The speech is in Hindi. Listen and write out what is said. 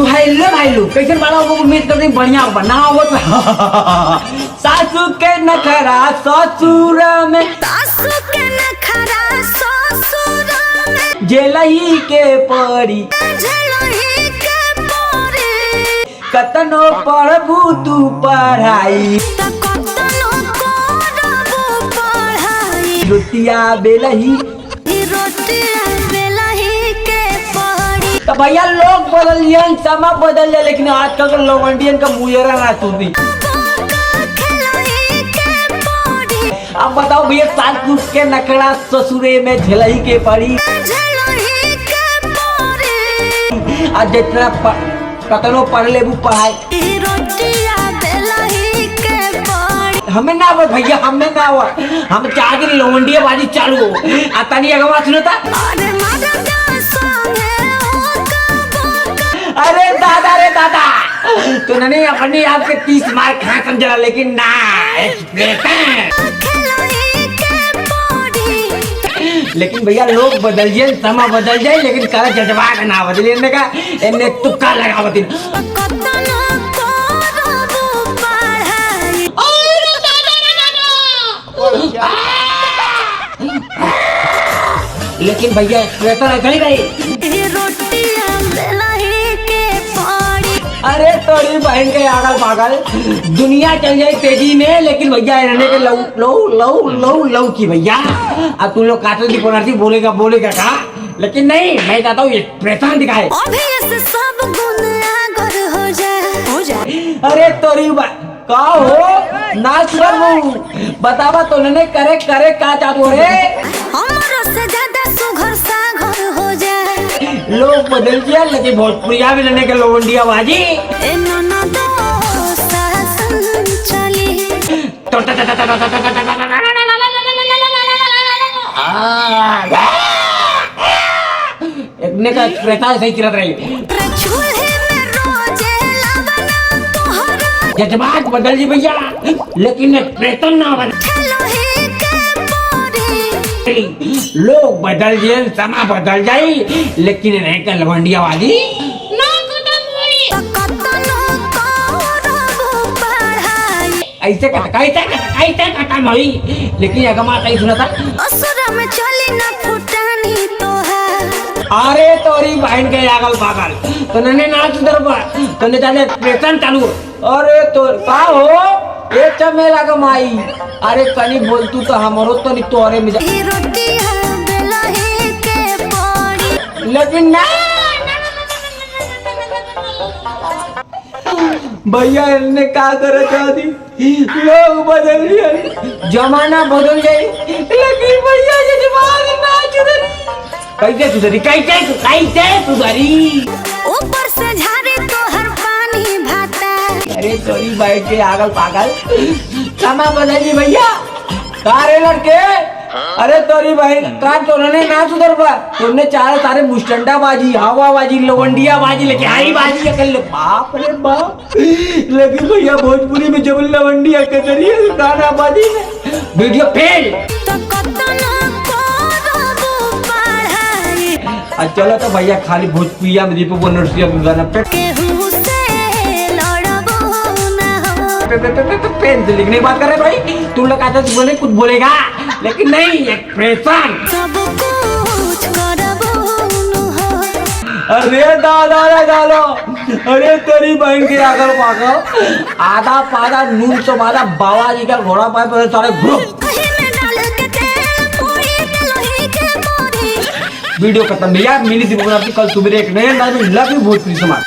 तो भाई लो कैसे बड़ा हो उम्मीद करते बढ़िया बना हो तो सासू के नखरा ससुर में सासू के नखरा ससुर में जेलही के पड़ी झलही के परी कतनो पढ़बू तू पढ़ाई त कतनो करबू पढ़ाई रोटिया बेलही रोटी बेलही के परी। तो भैया लोग बदल जाए समय बदल जाए लेकिन आजकल के लवंडियन का मुहरा ना टूटी। अब बताओ भैया सास के नखरा ससुरे में झलही के पड़ी आज जितना कतनो पढ़ लेबू पढ़ाई हमें ना हो भैया हमें ना हो हम चाह के लवंडिया बाजी चालू हो आता नहीं अगवा सुनता। अरे दादा रे दादा तो नहीं अपने आप के 30 मार खा समझा लेकिन ना लेकिन भैया लोग बदल जाए समय बदल जाए लेकिन करा जज्बा का ना बदले का इन्हें तुक्का लगावती। लेकिन भैया अरे तोरी बहन के आगल पागल दुनिया चल जाए तेजी में लेकिन भैया रहने के love love love love love की भैया अब तुम लोग काटल की पुनर्सी बोलेगा कहा लेकिन नहीं मैं चाहता हूँ प्रेशर दिखाए सब गुण अगर हो जाए। अरे तोरी का हो नाच करू बतावा तो ने करे का चाहते रे हमारो से ज्यादा सुघर सागर हो जाए। लोग बदल गया लेकिन भोजपुरिया भी लेने के लवंडिया बाजी इतने का रहता सही चलत रही जज्बात बदल जी भैया लेकिन प्रेतन ना बना लोग बदल जाए समय बदल जाए लेकिन नहीं कर लवंडिया वाली ऐसे खत्म हुई लेकिन अगमा कहीं सुना था में चली ना फुटानी तो है। अरे तोरी बहन के आगल पागल तो ने नाच दरबा तो ने जाने प्रेशन चालू अरे तो का हो ये चमेला का माई अरे कनी बोल तू तो हमरो तो नहीं तोरे में लेकिन ना भैया इन्हें क्या करे चाहती लोग बदल गए जमाना बदल जाए लेकिन भैया ये जमाना ना सुधरी कैसे सुधरी ऊपर से झारे तो हर पानी भाता। अरे तोरी बैठ के आगल पागल समय बदली भैया कारे लड़के अरे तोरी बहन कान तो उन्होंने ना सुधर पा तुमने सारे मुस्टंडा बाजी हवा बाजी लवंडिया बाजी लेके आई बाजी अकल बाप रे बाप लेकिन भैया भोजपुरी में जब लवंडिया के जरिए गाना बाजी वीडियो फेल चलो तो भैया खाली भोजपुरिया में दीपक नरसिया गाना पे पेन से लिखने की बात कर रहे भाई तुम लोग आता बोले कुछ बोलेगा लेकिन नहीं एक्सप्रेशन अरे दादा रे डालो अरे तेरी बहन के आकर पागल आधा पाधा नून से आधा बाबा जी का घोड़ा पाए पर सारे ग्रुप वीडियो खत्म भैया मिली थी कल सुबह एक नए अंदाज में लव यू भोजपुरी समाज।